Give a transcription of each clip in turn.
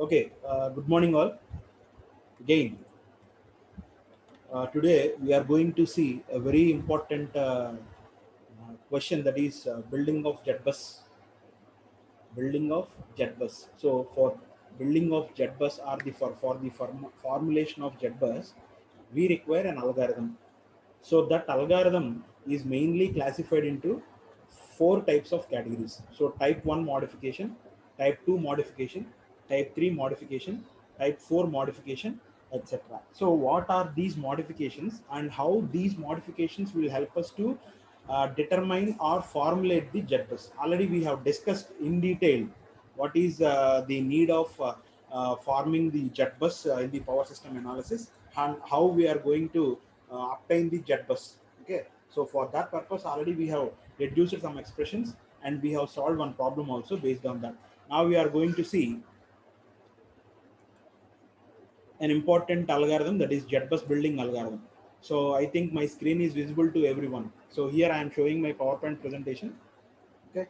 Okay, good morning all. Again, today we are going to see a very important question, that is building of JetBus. Building of JetBus. So for building of JetBus or the formulation of JetBus, we require an algorithm. So that algorithm is mainly classified into four types of categories. So type 1 modification, type 2 modification, type 3 modification, type 4 modification, etc. So what are these modifications and how these modifications will help us to determine or formulate the JetBus? Already we have discussed in detail what is the need of forming the JetBus in the power system analysis, and how we are going to obtain the JetBus. Okay, so for that purpose already we have reduced some expressions and we have solved one problem also based on that. Now we are going to see an important algorithm, that is JetBus building algorithm. So I think my screen is visible to everyone. So here I am showing my PowerPoint presentation. Okay,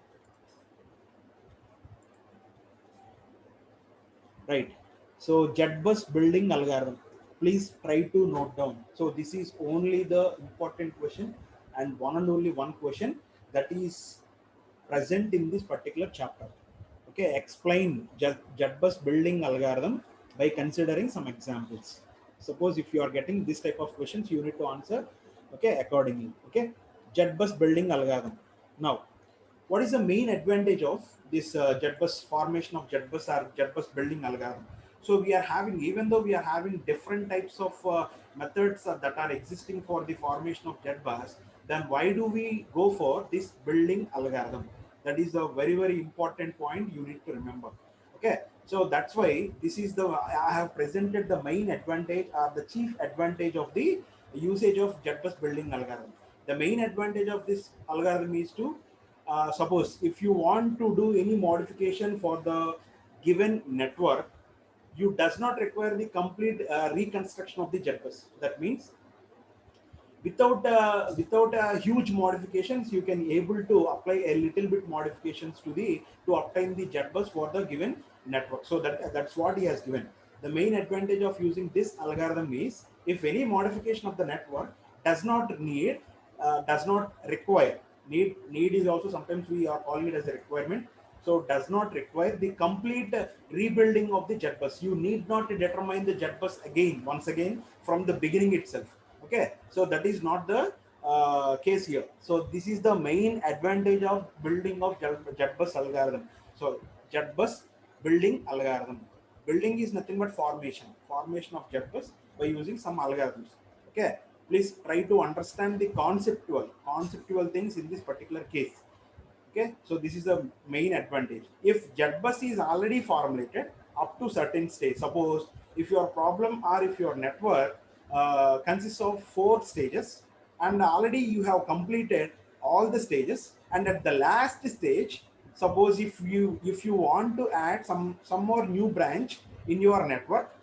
right. So JetBus building algorithm, please try to note down. So this is only the important question and one and only one question that is present in this particular chapter. Okay, explain JetBus building algorithm by considering some examples. Suppose if you are getting this type of questions, you need to answer, okay, accordingly. Okay, JetBus building algorithm. Now, what is the main advantage of this JetBus formation of JetBus or JetBus building algorithm? So we are having, even though we are having different types of methods that are existing for the formation of JetBus, then why do we go for this building algorithm? That is a very important point you need to remember. Okay, so that's why this is the, I have presented the main advantage or the chief advantage of the usage of JetBus building algorithm. The main advantage of this algorithm is to suppose if you want to do any modification for the given network, you does not require the complete reconstruction of the JetBus. That means without huge modifications, you can able to apply a little bit modifications to obtain the JetBus for the given network. So that's what he has given. The main advantage of using this algorithm is, if any modification of the network does not require, need is also sometimes we are calling it as a requirement, so does not require the complete rebuilding of the JetBus. You need not determine the JetBus again once again from the beginning itself. Okay, so that is not the case here. So this is the main advantage of building of JetBus algorithm. So JetBus building algorithm, building is nothing but formation of JetBus by using some algorithms. Okay, please try to understand the conceptual things in this particular case. Okay, so this is the main advantage. If JetBus is already formulated up to certain stage, suppose if your problem or if your network consists of 4 stages and already you have completed all the stages, and at the last stage, suppose if you want to add some more new branch in your network,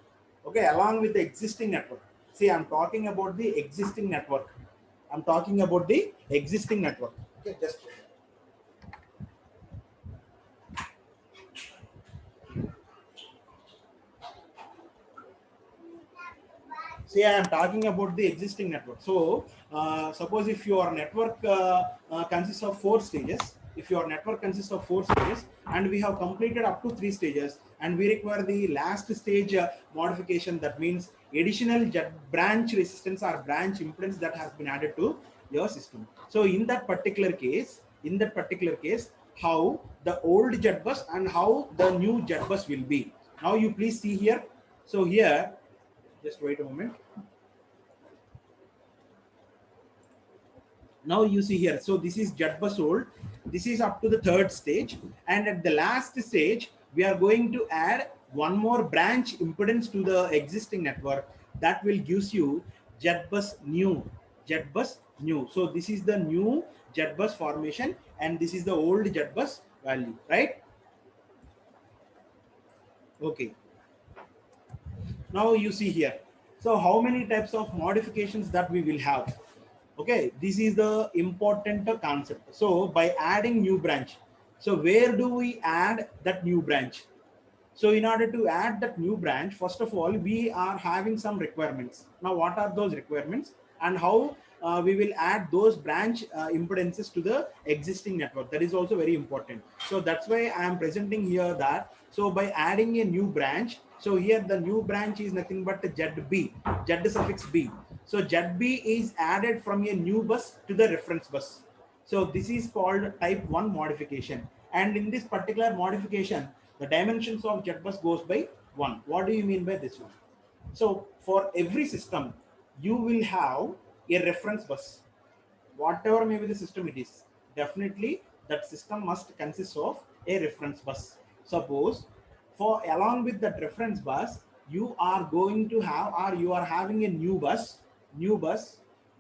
okay, along with the existing network. See, I'm talking about the existing network. I'm talking about the existing network. Okay, just see, I am talking about the existing network. So suppose if your network consists of 4 stages, if your network consists of 4 stages and we have completed up to 3 stages and we require the last stage modification, that means additional branch resistance or branch impedance that has been added to your system. So in that particular case, how the old JetBus and how the new JetBus will be. Now you please see here. So here, just wait a moment. Now you see here, so this is JetBus old, this is up to the third stage, and at the last stage we are going to add one more branch impedance to the existing network. That will gives you JetBus new. So this is the new JetBus formation and this is the old JetBus value, right? Okay, now you see here, so how many types of modifications that we will have. Okay, this is the important concept. So by adding new branch, so where do we add that new branch? So in order to add that new branch, first of all, we are having some requirements. Now, what are those requirements and how we will add those branch impedances to the existing network? That is also very important. So that's why I am presenting here that, so by adding a new branch, so here the new branch is nothing but ZB, Z suffix B. So ZB is added from a new bus to the reference bus. So this is called type 1 modification. And in this particular modification, the dimensions of JetBus goes by 1. What do you mean by this one? So for every system, you will have a reference bus. Whatever may be the system it is, definitely that system must consist of a reference bus. Suppose for along with that reference bus, you are going to have, or you are having a new bus.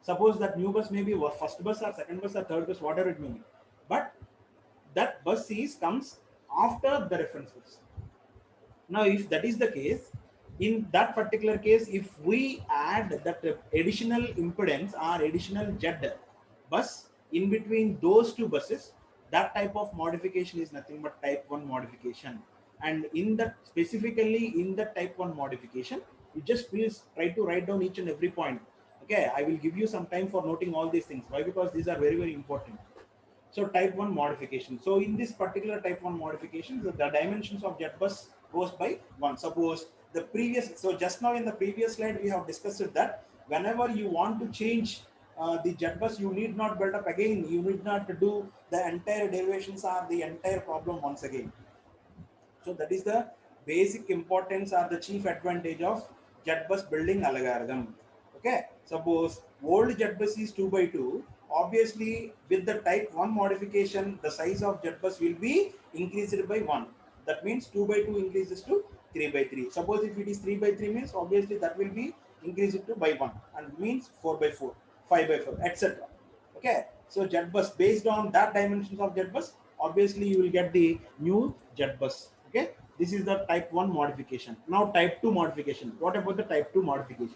Suppose that new bus may be first bus or second bus or third bus, whatever it may be. But that bus is comes after the reference bus. Now, if that is the case, in that particular case, if we add that additional impedance or additional Z bus in between those two buses, that type of modification is nothing but type 1 modification. And in that, specifically in the type 1 modification, you just please try to write down each and every point. Okay, I will give you some time for noting all these things. Why? Because these are very, very important. So type 1 modification. So in this particular type 1 modification, the dimensions of jet bus goes by 1. Suppose the previous, so just now in the previous slide, we have discussed that whenever you want to change the jet bus, you need not build up again. You need not do the entire derivations or the entire problem once again. So that is the basic importance or the chief advantage of jet bus building algorithm. Okay, suppose old jet bus is 2 by 2. Obviously, with the type 1 modification, the size of jet bus will be increased by 1. That means 2 by 2 increases to 3 by 3. Suppose if it is 3 by 3 means obviously that will be increased to by 1 and means 4 by 4, 5 by 4, etc. Okay, so jet bus based on that dimensions of jet bus, obviously you will get the new jet bus. Okay, this is the type 1 modification. Now type 2 modification. What about the type 2 modification?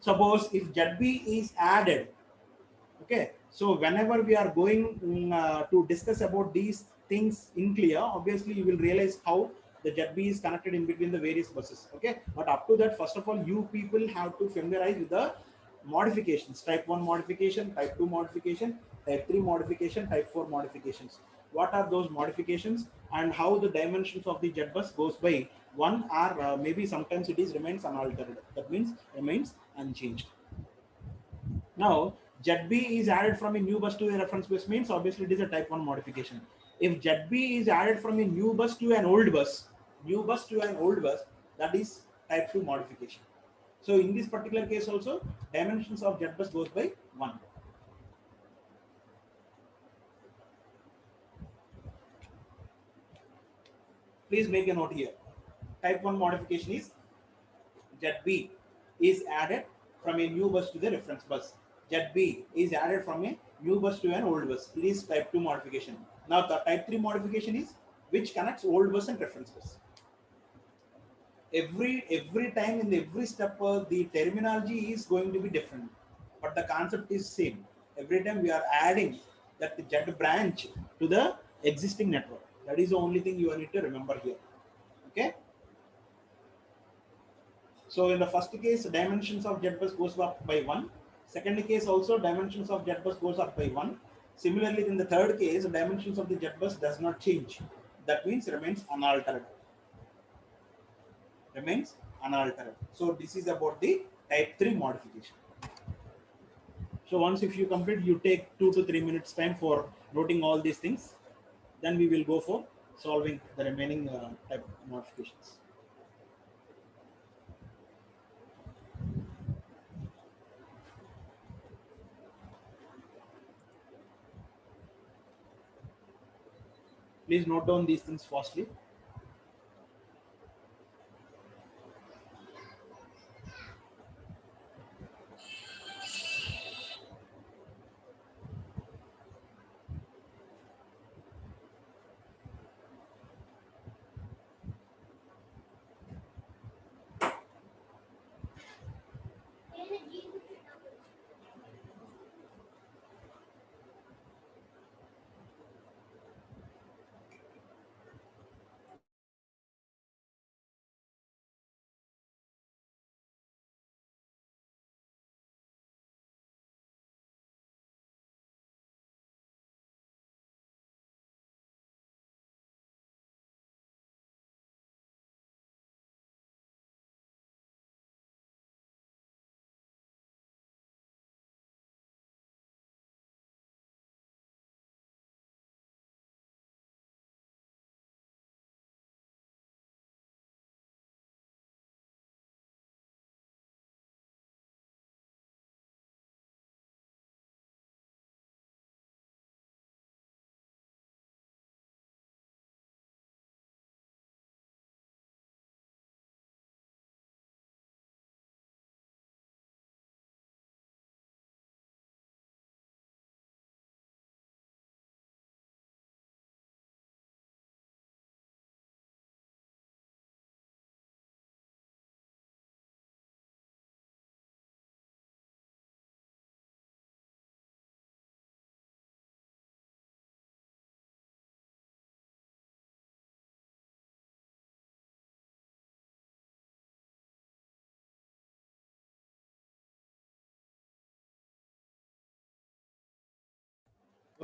Suppose if jet B is added, okay, so whenever we are going to discuss about these things in clear, obviously you will realize how the jet B is connected in between the various buses. Okay, but up to that, first of all, you people have to familiarize with the modifications: type 1 modification, type 2 modification, type 3 modification, type 4 modifications. What are those modifications and how the dimensions of the jet bus goes by 1, or maybe sometimes it is remains unaltered. That means remains unchanged. Now, JetB is added from a new bus to a reference bus means obviously it is a type 1 modification. If JetB is added from a new bus to an old bus, that is type 2 modification. So in this particular case also, dimensions of jet bus goes by 1. Please make a note here. Type 1 modification is jet B is added from a new bus to the reference bus. Jet B is added from a new bus to an old bus. It is type 2 modification. Now the type 3 modification is which connects old bus and reference bus. Every time in every step the terminology is going to be different, but the concept is same. Every time we are adding that jet branch to the existing network. That is the only thing you need to remember here. Okay. So in the first case, dimensions of jet bus goes up by 1. Second case also dimensions of jet bus goes up by 1. Similarly, in the third case, dimensions of the jet bus does not change. That means remains unaltered. Remains unaltered. So this is about the type 3 modification. So once if you complete, you take 2 to 3 minutes time for noting all these things. Then we will go for solving the remaining type modifications. Please note down these things fastly.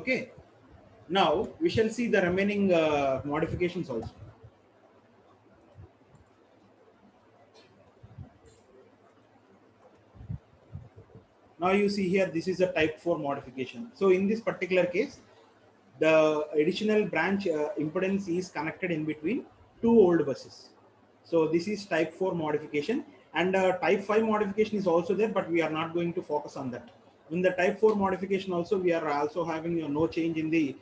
Okay. Now we shall see the remaining modifications also. Now you see here, this is a type 4 modification. So in this particular case, the additional branch impedance is connected in between two old buses. So this is type 4 modification, and type 5 modification is also there, but we are not going to focus on that. In the type 4 modification also, we are also having no change in the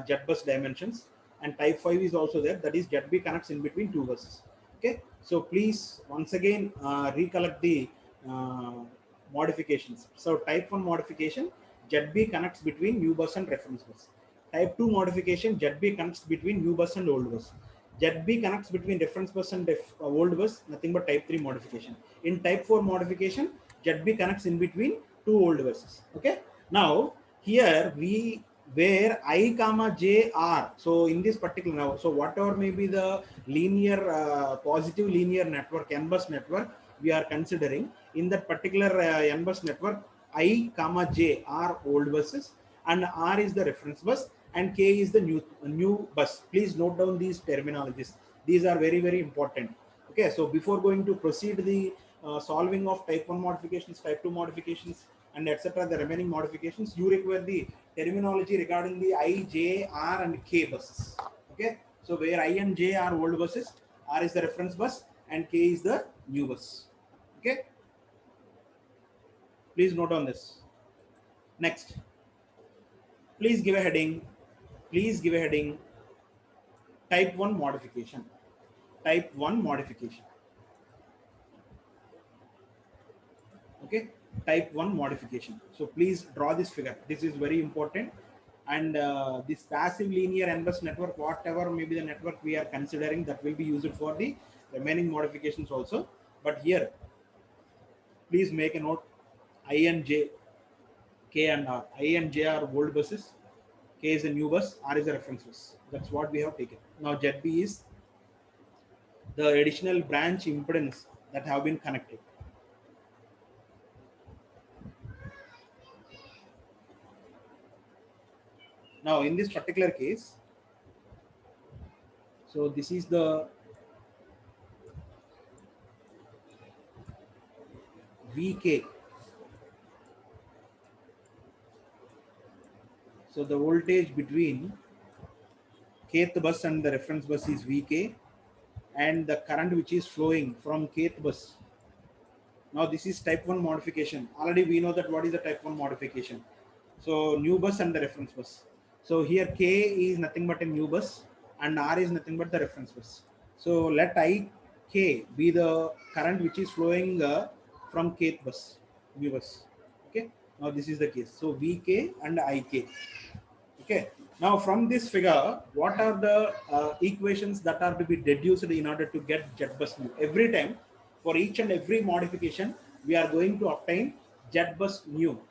jet bus dimensions, and type 5 is also there, that is jet B connects in between two buses. Okay, so please once again recollect the uh, modifications. So type 1 modification, jet B connects between new bus and reference bus. Type 2 modification, jet B connects between new bus and old bus. Jet B connects between reference bus and old bus, nothing but type 3 modification. In type 4 modification, jet B connects in between two old buses. Okay. Now here we where I comma j are, so in this particular now, so whatever may be the linear positive linear network n bus network we are considering, in that particular n bus network, I comma j are old buses and r is the reference bus and k is the new bus. Please note down these terminologies, these are very very important. Okay, so before going to proceed the solving of type 1 modifications, type 2 modifications, and etc., the remaining modifications, you require the terminology regarding the I, J, R, and K buses. Okay, so where I and J are old buses, R is the reference bus, and K is the new bus. Okay, please note on this. Next, please give a heading. Please give a heading. Type 1 modification. Type 1 modification. Okay, type 1 modification. So please draw this figure, this is very important. And this passive linear n bus network, whatever may be the network we are considering, that will be used for the remaining modifications also. But here please make a note, I and J, K and R. I and J are old buses, K is a new bus, R is a reference bus. That's what we have taken. Now ZB is the additional branch impedance that have been connected. Now in this particular case, so this is the VK. So the voltage between kth bus and the reference bus is VK, and the current which is flowing from kth bus. Now this is type 1 modification. Already we know that what is the type 1 modification. So new bus and the reference bus. So here K is nothing but a new bus and R is nothing but the reference bus. So let IK be the current which is flowing from kth bus, new bus. Okay. Now this is the case. So VK and IK. Okay. Now from this figure, what are the equations that are to be deduced in order to get jet bus new? Every time, for each and every modification, we are going to obtain jet bus new.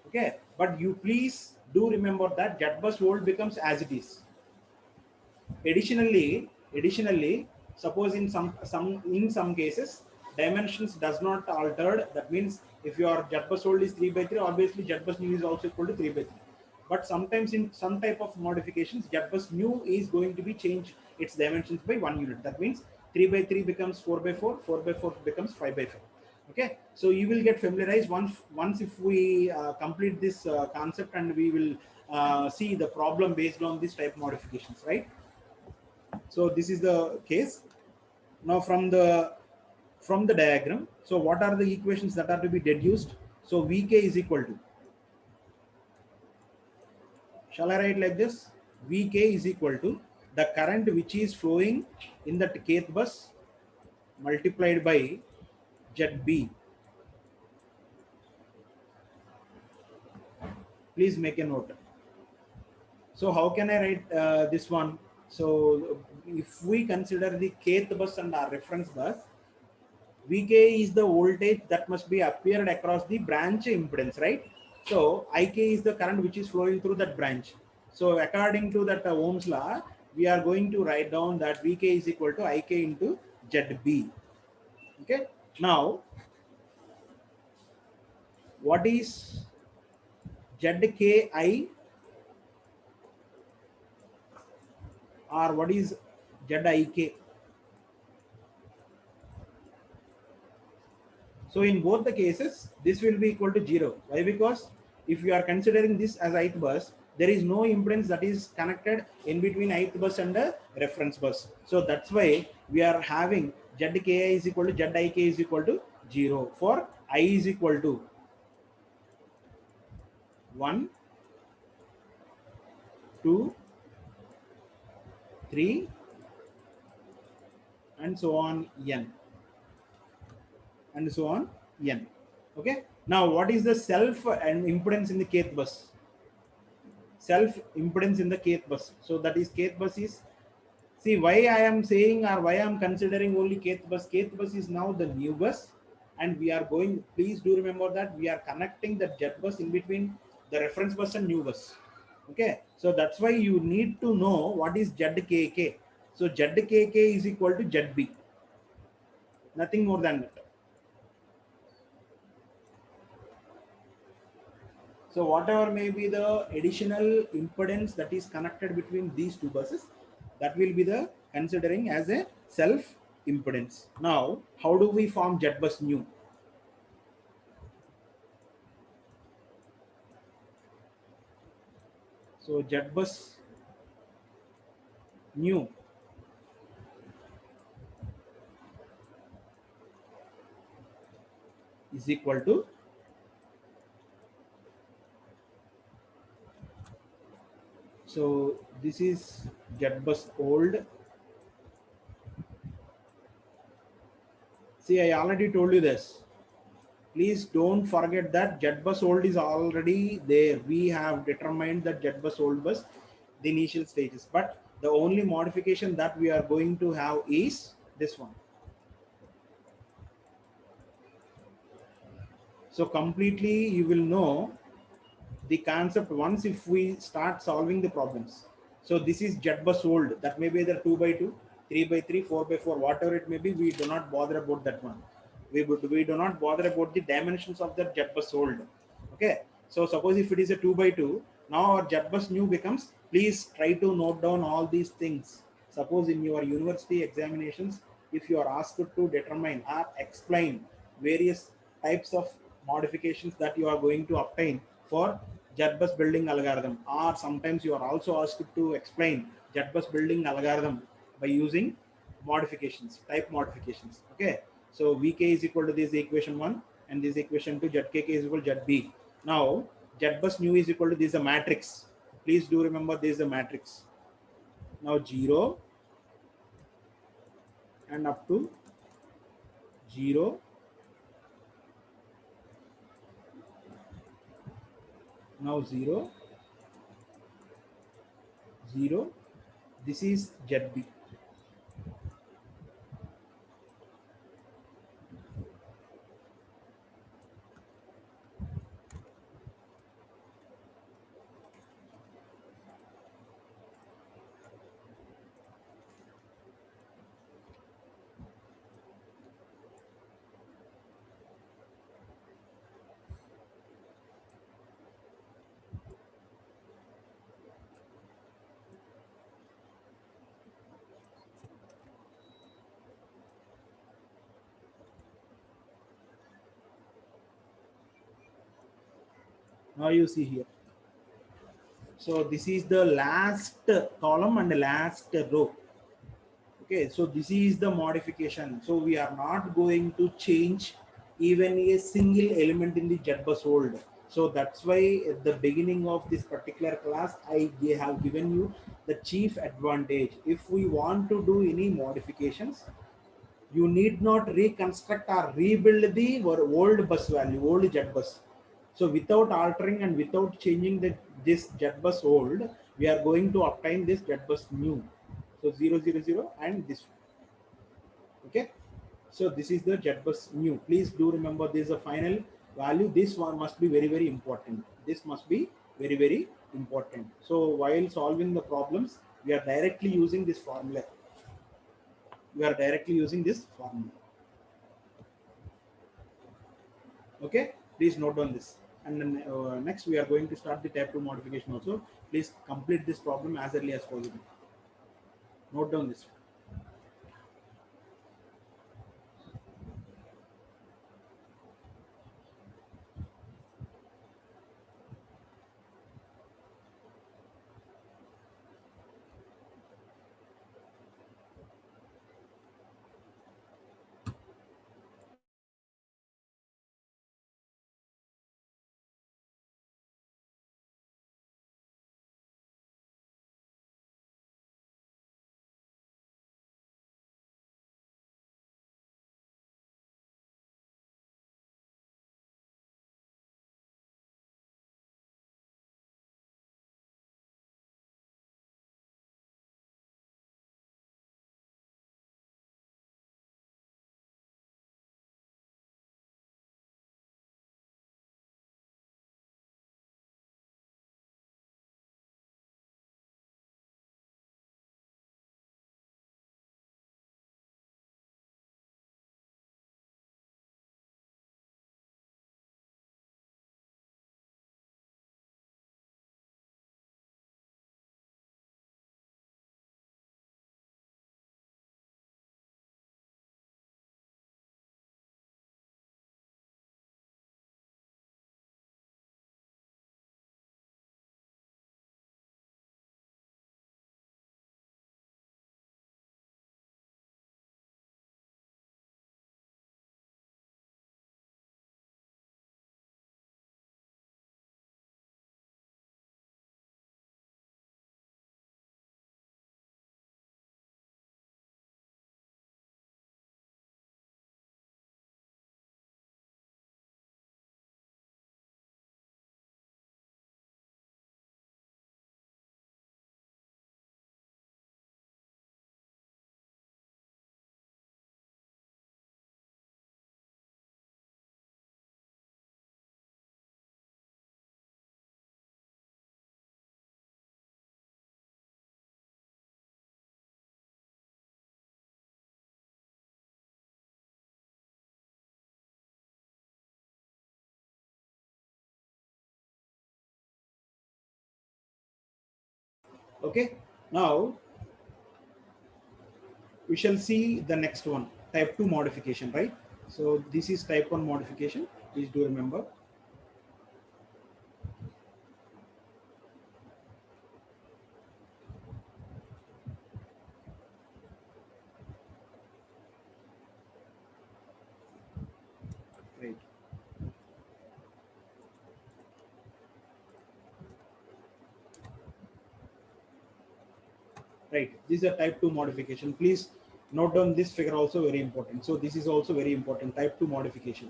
Okay. But you please do remember that jet bus old becomes as it is. Additionally, suppose in some cases, dimensions does not altered. That means if your jet bus old is 3 by 3, obviously jet bus new is also equal to 3 by 3. But sometimes in some type of modifications, jet bus new is going to be changed its dimensions by 1 unit. That means 3 by 3 becomes 4 by 4, 4 by 4 becomes 5 by 5. Okay, so you will get familiarized once if we complete this concept, and we will see the problem based on this type modifications, right? So this is the case. Now from the diagram, so what are the equations that are to be deduced? So Vk is equal to, shall I write like this? Vk is equal to the current which is flowing in that kth bus multiplied by Zb. Please make a note. So how can I write this one? So if we consider the kth bus and our reference bus, Vk is the voltage that must be appeared across the branch impedance, right? So Ik is the current which is flowing through that branch. So according to that Ohm's law, we are going to write down that Vk is equal to Ik into Zb. Okay. Now, what is Zki or what is ZIK. So in both the cases, this will be equal to 0. Why? Because if you are considering this as ith bus, there is no impedance that is connected in between ith bus and the reference bus. So that's why we are having ZKI is equal to ZIK is equal to 0 for I is equal to 1, 2, 3, and so on n, and so on n. Okay. Now, what is the self and impedance in the kth bus? Self impedance in the kth bus. So that is kth bus is, see why I am saying or why I am considering only kth bus. Kth bus is now the new bus, and we are going. Please do remember that we are connecting the Z bus in between the reference bus and new bus. Okay, so that's why you need to know what is ZKK. So ZKK is equal to ZB. Nothing more than that. So whatever may be the additional impedance that is connected between these two buses, that will be the considering as a self impedance. Now, how do we form Z bus new? So Z bus new is equal to, so this is Z bus old. See, I already told you this. Please don't forget that Z bus old is already there. We have determined that Z bus old bus, the initial stages. But the only modification that we are going to have is this one. So completely you will know the concept once if we start solving the problems. So this is Z bus old. That may be either 2 by 2, 3 by 3, 4 by 4, whatever it may be. We do not bother about that one. We do not bother about the dimensions of the Z bus old. Okay. So suppose if it is a 2 by 2, now our Z bus new becomes, please try to note down all these things. Suppose in your university examinations, if you are asked to determine or explain various types of modifications that you are going to obtain for Z-bus building algorithm, or sometimes you are also asked to explain Z-bus building algorithm by using modifications, type modifications. Okay, so Vk is equal to this equation 1 and this equation 2, Zkk is equal to Zb. Now Z-bus new is equal to this is a matrix. Please do remember this is a matrix. Now 0 and up to 0, now 0, 0, this is Zb. Now you see here. So this is the last column and the last row. Okay, so this is the modification. So we are not going to change even a single element in the JetBus old. So that's why at the beginning of this particular class, I have given you the chief advantage. If we want to do any modifications, you need not reconstruct or rebuild the old bus value, old Z bus. So without altering and without changing this Z bus old, we are going to obtain this Z bus new. So 0, 0, 0 and this one. Okay. So this is the Z bus new. Please do remember this is a final value. This one must be very, very important. This must be very, very important. So while solving the problems, we are directly using this formula. We are directly using this formula. Okay, please note down this. And then next we are going to start the type 2 modification also. Please complete this problem as early as possible. Note down this. Okay, now we shall see the next one, type 2 modification, right? So this is type 1 modification. Please do remember. Right. Right. This is a type 2 modification. Please note down this figure, also very important. So this is also very important, type 2 modification.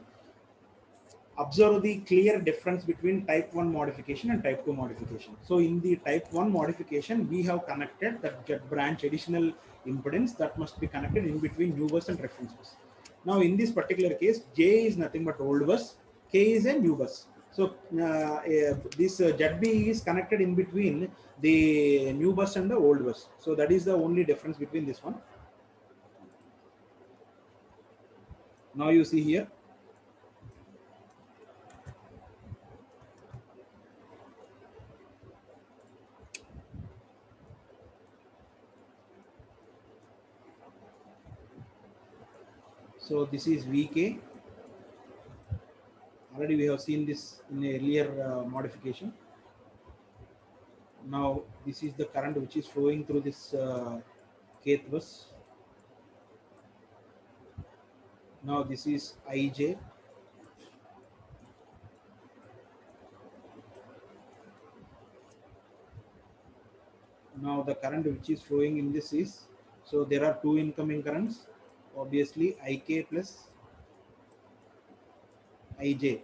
Observe the clear difference between type 1 modification and type 2 modification. So in the type 1 modification, we have connected that get branch additional impedance that must be connected in between new bus and reference bus. Now in this particular case, J is nothing but old bus, K is a new bus. So this ZB is connected in between the new bus and the old bus. So that is the only difference between this one. Now you see here. So this is VK. Already we have seen this in a earlier modification. Now this is the current which is flowing through this kth bus. Now this is IJ. Now the current which is flowing in this is, so there are two incoming currents, obviously IK plus IJ.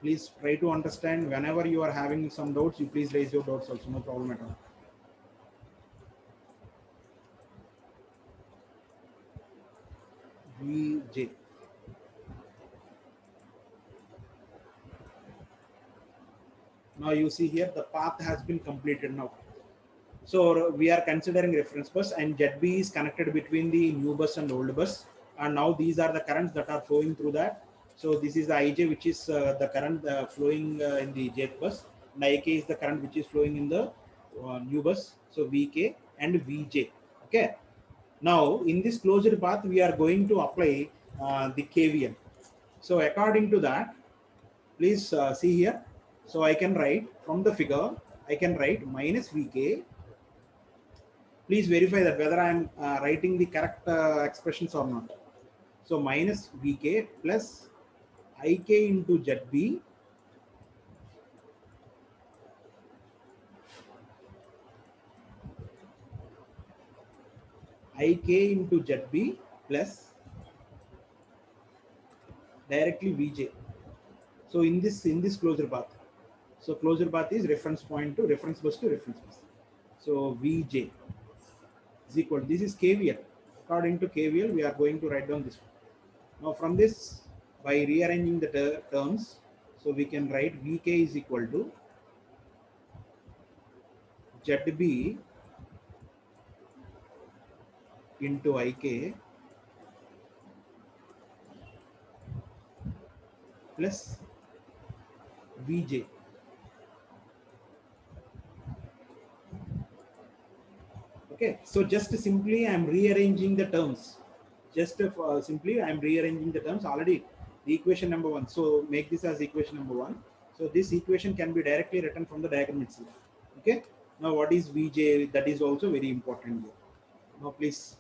Please try to understand. Whenever you are having some doubts, you please raise your doubts also, no problem at all. VJ. Now you see here the path has been completed now. So we are considering reference bus, and ZB is connected between the new bus and old bus. And now these are the currents that are flowing through that. So this is the IJ, which is the current flowing in the jth bus. And IK is the current which is flowing in the new bus. So Vk and Vj. Okay. Now in this closed path, we are going to apply the KVL. So according to that, please see here. So I can write from the figure, I can write minus Vk. Please verify that whether I am writing the correct expressions or not. So minus Vk plus Ik into Zb Ik into Zb plus directly Vj. So in this closure path, so closure path is reference point to reference bus to reference bus. So Vj is equal. This is KVL. According to KVL, we are going to write down this one. Now from this, by rearranging the terms, so we can write Vk is equal to Zb into Ik plus Vj. Okay, so just simply I am rearranging the terms. Just simply I am rearranging the terms already. The equation number one. So make this as equation number one. So this equation can be directly written from the diagram itself. Okay. Now what is Vj? That is also very important here. Now please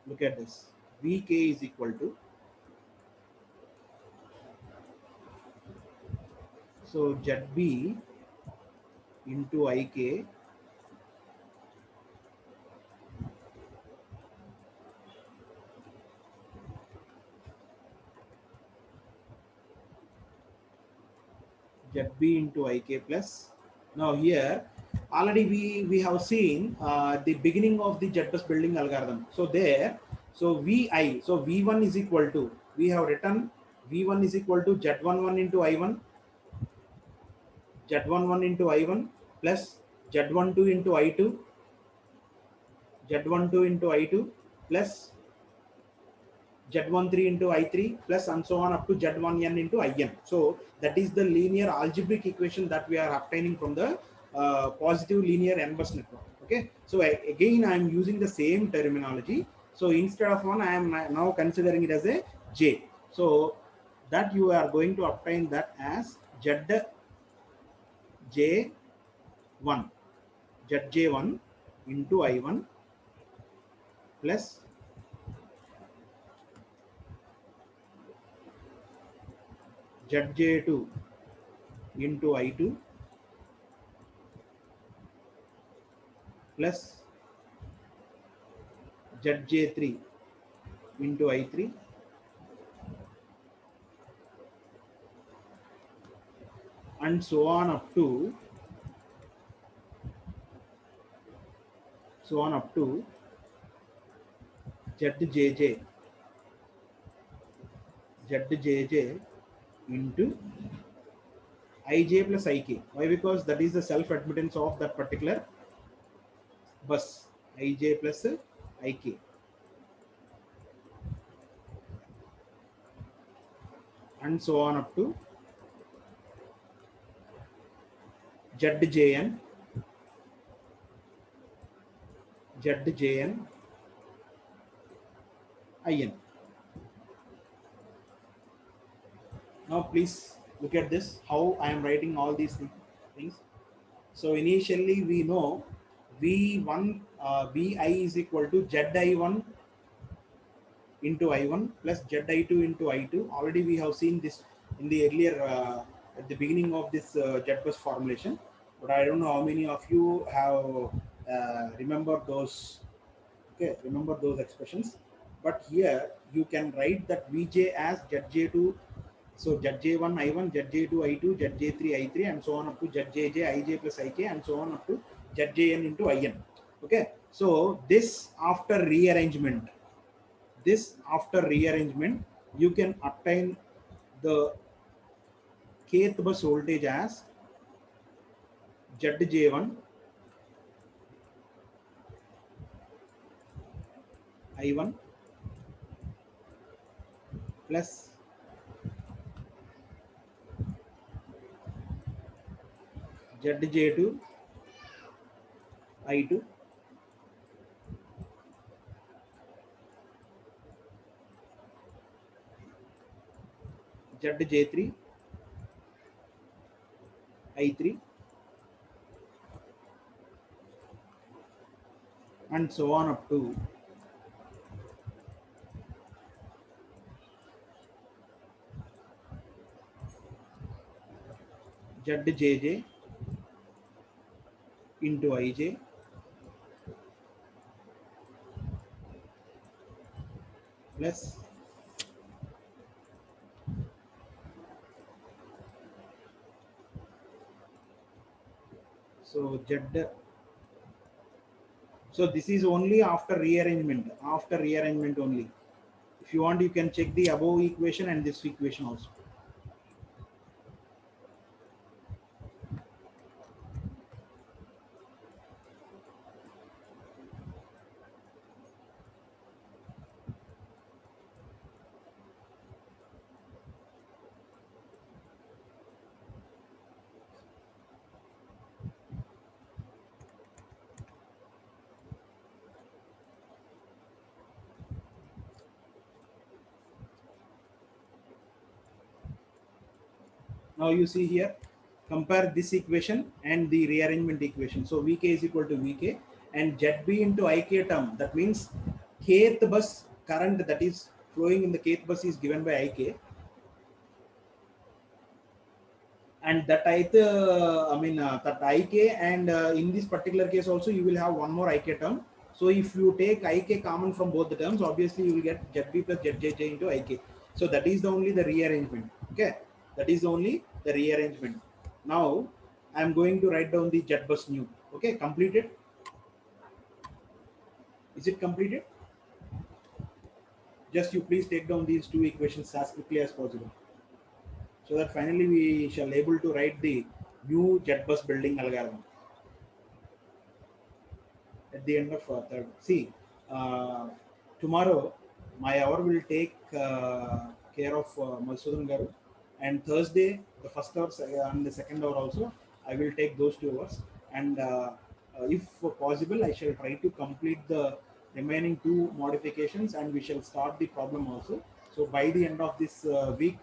look at this. Vk is equal to, so Zb into Ik Zb into Ik plus. Now here already we have seen the beginning of the ZBus building algorithm. So there, so Vi, so V1 is equal to, we have written V1 is equal to Z11 into I1, Z11 into I1 plus Z12 into I2, Z12 into I2 plus Z13 into I3 plus and so on up to Z1n into In. So that is the linear algebraic equation that we are obtaining from the positive linear n-bus network. Okay. So again, I am using the same terminology. So instead of 1, I am now considering it as a J. So that you are going to obtain that as ZJ1, ZJ1 into I1 plus ZJ2 into I2 plus ZJ3 into I3 and so on up to ZJJ into Ij plus Ik. Why? Because that is the self admittance of that particular bus, Ij plus Ik, and so on up to ZJN In. Now please look at this, how I am writing all these things. So initially we know V1 Vi is equal to Zi1 into I1 plus Zi2 into I2. Already we have seen this in the earlier at the beginning of this ZBus formulation, but I don't know how many of you have remember those. Okay, remember those expressions. But here you can write that Vj as Zj2. So Zj1 I1, Zj2 I2, Zj3 I3, and so on up to Zjj Ij plus Ik, and so on up to Zjn into In. Okay, so this after rearrangement, you can obtain the kth bus voltage as Zj1 I1 plus Zj2 I2 ZJ3, I3, and so on up to ZJJ into IJ plus so Z. So this is only after rearrangement. After rearrangement only. If you want, you can check the above equation and this equation also. Now you see here, compare this equation and the rearrangement equation. So Vk is equal to Vk and Zb into Ik term. That means kth bus current that is flowing in the kth bus is given by Ik, and that ith, that Ik, and in this particular case also you will have one more Ik term. So if you take Ik common from both the terms, obviously you will get Zb plus Zjj into Ik. So that is the only the rearrangement. Okay, that is only the rearrangement. Now I am going to write down the Z bus new. Okay, completed. Is it completed? Just you please take down these two equations as quickly as possible, so that finally we shall able to write the new Z bus building algorithm at the end of third. See, uh, tomorrow my hour will take care of Madhusudan Garu, and Thursday the first hour and the second hour also I will take those 2 hours, and if possible I shall try to complete the remaining two modifications and we shall start the problem also. So by the end of this week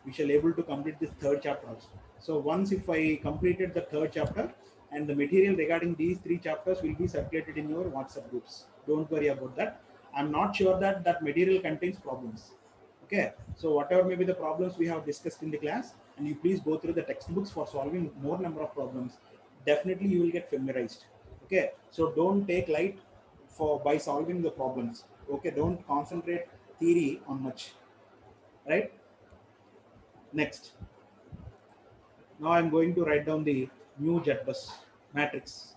we shall able to complete this third chapter also. So once if I completed the third chapter, and the material regarding these three chapters will be circulated in your WhatsApp groups. Don't worry about that. I'm not sure that that material contains problems. Okay, so whatever may be the problems we have discussed in the class, and you please go through the textbooks for solving more number of problems. Definitely you will get familiarized. Okay, so don't take light for by solving the problems. Okay, don't concentrate theory on much. Right. Next, now I'm going to write down the new JetBus matrix.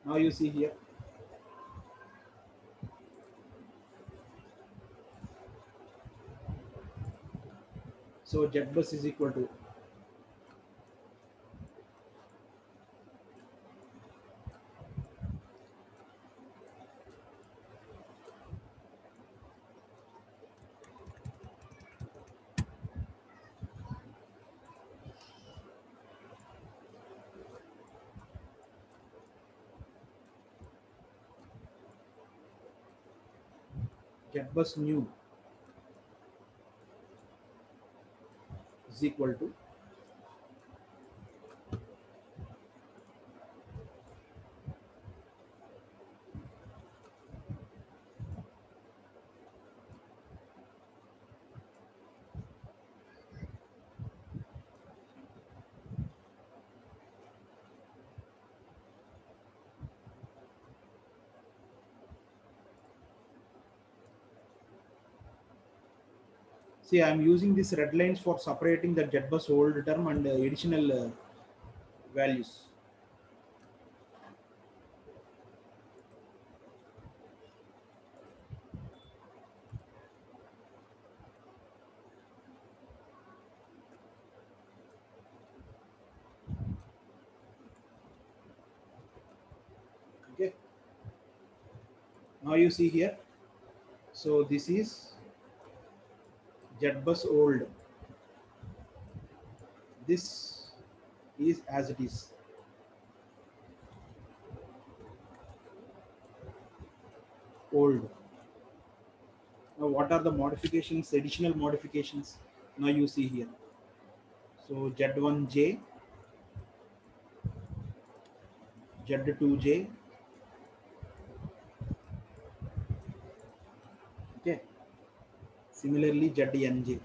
Now you see here. So Z bus is equal to Z bus new is equal to see I am using these red lines for separating the Z bus old term and additional values. Okay. Now you see here. So this is Z bus old. This is as it is. Old. Now what are the modifications, additional modifications? Now you see here. So Z1J, Z2J, okay. Similarly, ZNJ.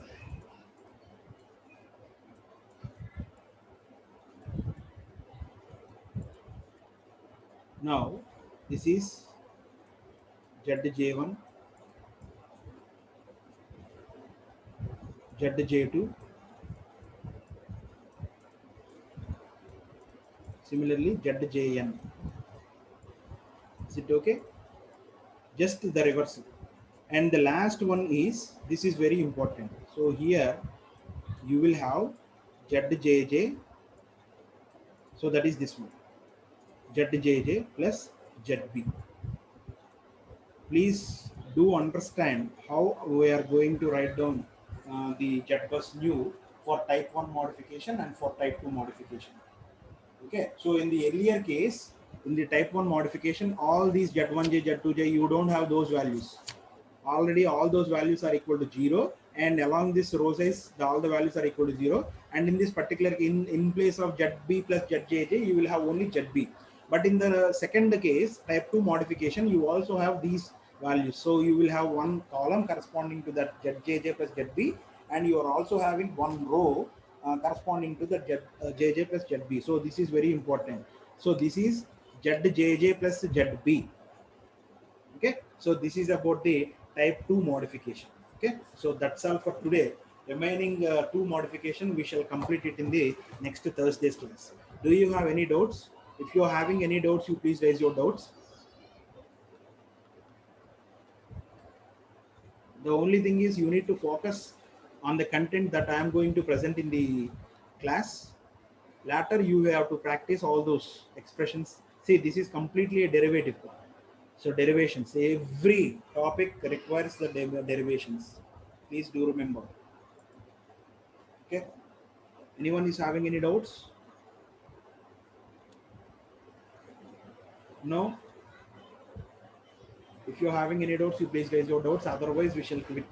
Now this is ZJ1, ZJ2, similarly ZJN. Is it okay? Just the reversal. And the last one is, this is very important. So here you will have ZJJ. So that is this one, ZJJ plus ZB. Please do understand how we are going to write down the JetBus new for type 1 modification and for type 2 modification. Okay, so in the earlier case, in the type 1 modification, all these Z1J, Z2J, you don't have those values. Already all those values are equal to 0, and along this row size, all the values are equal to 0. And in this particular, in place of ZB plus ZJJ, you will have only ZB. But in the second case, type 2 modification, you also have these values. So you will have one column corresponding to that ZJJ plus ZB, and you are also having one row corresponding to the JJ plus ZB. So this is very important. So this is ZJJ plus ZB. Okay, so this is about the type 2 modification. Okay, so that's all for today. Remaining 2 modification, we shall complete it in the next Thursday's class. Do you have any doubts? If you are having any doubts, you please raise your doubts. The only thing is you need to focus on the content that I am going to present in the class. Later you have to practice all those expressions. See, this is completely a derivative. So derivations, every topic requires the derivations. Please do remember. Okay. Anyone is having any doubts? No? If you're having any doubts, you please raise your doubts. Otherwise, we shall quit.